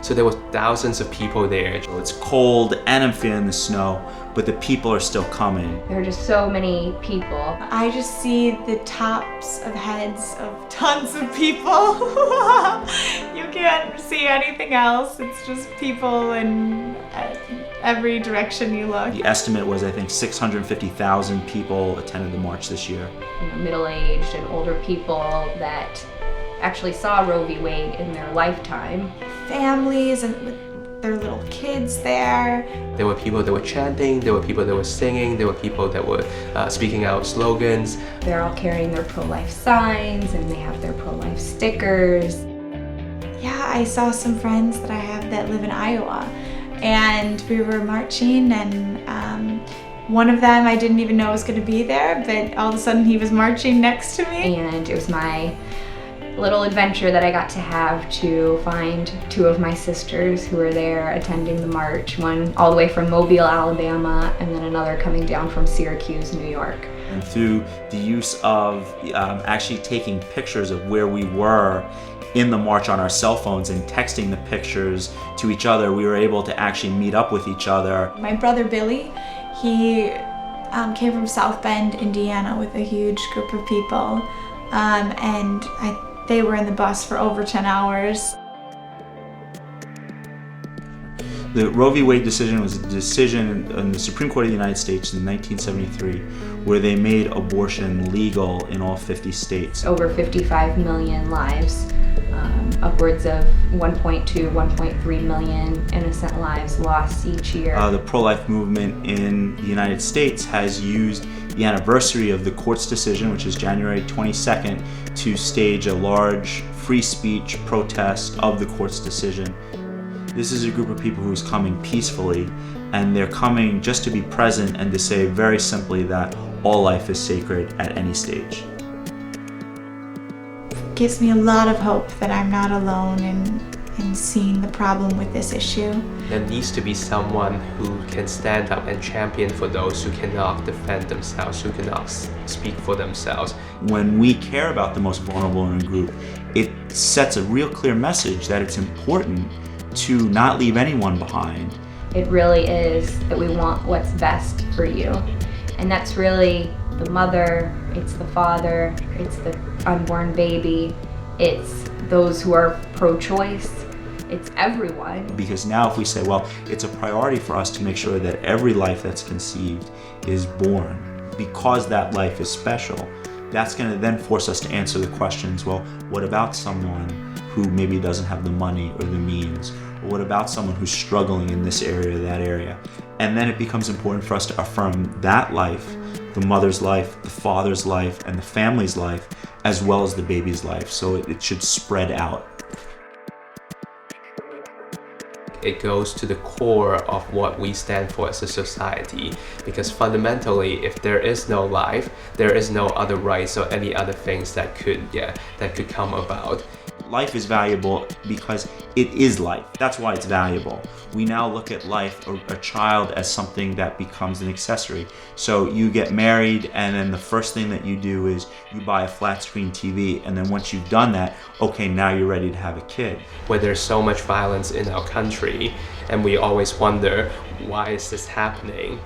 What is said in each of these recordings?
So there were thousands of people there. It's cold and I'm feeling the snow, but the people are still coming. There are just so many people. I just see the tops of heads of tons of people. You can't see anything else. It's just people in every direction you look. The estimate was, I think, 650,000 people attended the march this year. You know, middle-aged and older people that actually saw Roe v. Wade in their lifetime. Families and with their little kids there. There were people that were chanting, there were people that were singing, there were people that were speaking out slogans. They're all carrying their pro-life signs and they have their pro-life stickers. Yeah, I saw some friends that I have that live in Iowa, and we were marching, and one of them I didn't even know was going to be there, but all of a sudden he was marching next to me. And it was my little adventure that I got to have to find two of my sisters who were there attending the march, one all the way from Mobile, Alabama, and then another coming down from Syracuse, New York. And through the use of actually taking pictures of where we were in the march on our cell phones and texting the pictures to each other, we were able to actually meet up with each other. My brother Billy, he came from South Bend, Indiana with a huge group of people, and they were in the bus for over 10 hours. The Roe v. Wade decision was a decision in the Supreme Court of the United States in 1973 where they made abortion legal in all 50 states. Over 55 million lives, upwards of 1.2, 1.3 million innocent lives lost each year. The pro-life movement in the United States has used the anniversary of the court's decision, which is January 22nd, to stage a large free speech protest of the court's decision. This is a group of people who's coming peacefully, and they're coming just to be present and to say very simply that all life is sacred at any stage. It gives me a lot of hope that I'm not alone in seeing the problem with this issue. There needs to be someone who can stand up and champion for those who cannot defend themselves, who cannot speak for themselves. When we care about the most vulnerable in a group, it sets a real clear message that it's important to not leave anyone behind. It really is that we want what's best for you. And that's really the mother, it's the father, it's the unborn baby, it's those who are pro-choice, it's everyone. Because now if we say, well, it's a priority for us to make sure that every life that's conceived is born, because that life is special, that's going to then force us to answer the questions, well, what about someone who maybe doesn't have the money or the means? Or what about someone who's struggling in this area or that area? And then it becomes important for us to affirm that life, the mother's life, the father's life, and the family's life, as well as the baby's life. So it should spread out. It goes to the core of what we stand for as a society, because fundamentally, if there is no life, there is no other rights or any other things that could come about. Life is valuable because it is life. That's why it's valuable. We now look at life, a child, as something that becomes an accessory. So you get married, and then the first thing that you do is you buy a flat screen TV, and then once you've done that, okay, now you're ready to have a kid. Where there's so much violence in our country, and we always wonder, why is this happening?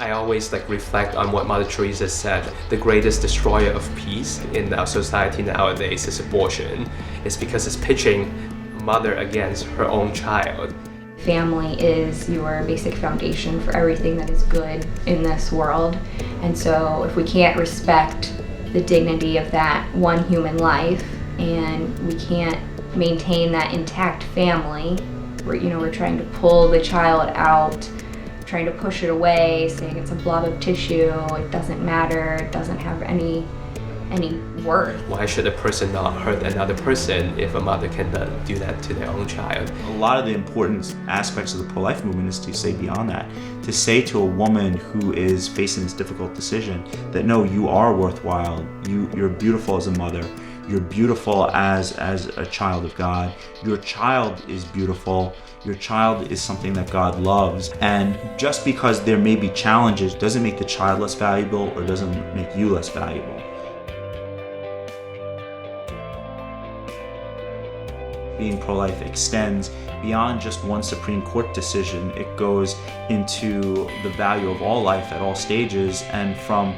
I always reflect on what Mother Teresa said. The greatest destroyer of peace in our society nowadays is abortion. It's because it's pitching a mother against her own child. Family is your basic foundation for everything that is good in this world. And so if we can't respect the dignity of that one human life, and we can't maintain that intact family, we're trying to pull the child out, trying to push it away, saying it's a blob of tissue, it doesn't matter, it doesn't have any worth. Why should a person not hurt another person if a mother can do that to their own child? A lot of the important aspects of the pro-life movement is to say beyond that, to say to a woman who is facing this difficult decision that no, you are worthwhile, you're beautiful as a mother, you're beautiful as a child of God, your child is beautiful, your child is something that God loves, and just because there may be challenges doesn't make the child less valuable or doesn't make you less valuable. being pro-life extends beyond just one Supreme Court decision. It goes into the value of all life at all stages, and from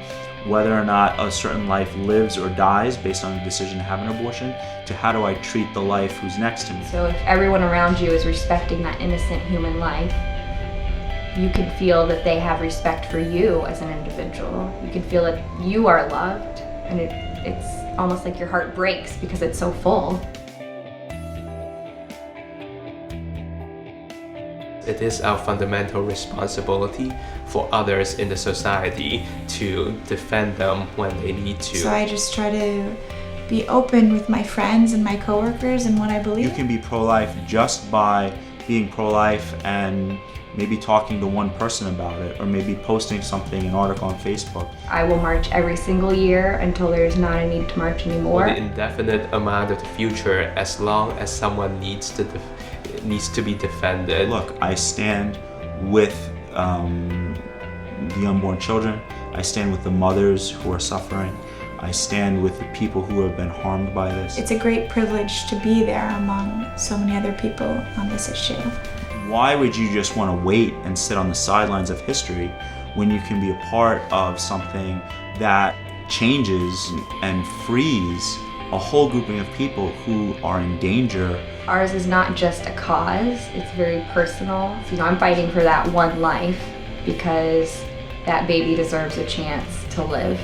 whether or not a certain life lives or dies based on the decision to have an abortion, to how do I treat the life who's next to me. So if everyone around you is respecting that innocent human life, you can feel that they have respect for you as an individual. You can feel that you are loved, and it's almost like your heart breaks because it's so full. It is our fundamental responsibility for others in the society to defend them when they need to. So I just try to be open with my friends and my coworkers and what I believe. You can be pro-life just by being pro-life and maybe talking to one person about it, or maybe posting something, an article on Facebook. I will march every single year until there's not a need to march anymore. For the indefinite amount of the future, as long as someone needs to be defended. Look, I stand with the unborn children. I stand with the mothers who are suffering. I stand with the people who have been harmed by this. It's a great privilege to be there among so many other people on this issue. Why would you just want to wait and sit on the sidelines of history when you can be a part of something that changes and frees a whole grouping of people who are in danger? Ours is not just a cause, it's very personal. So, I'm fighting for that one life because that baby deserves a chance to live.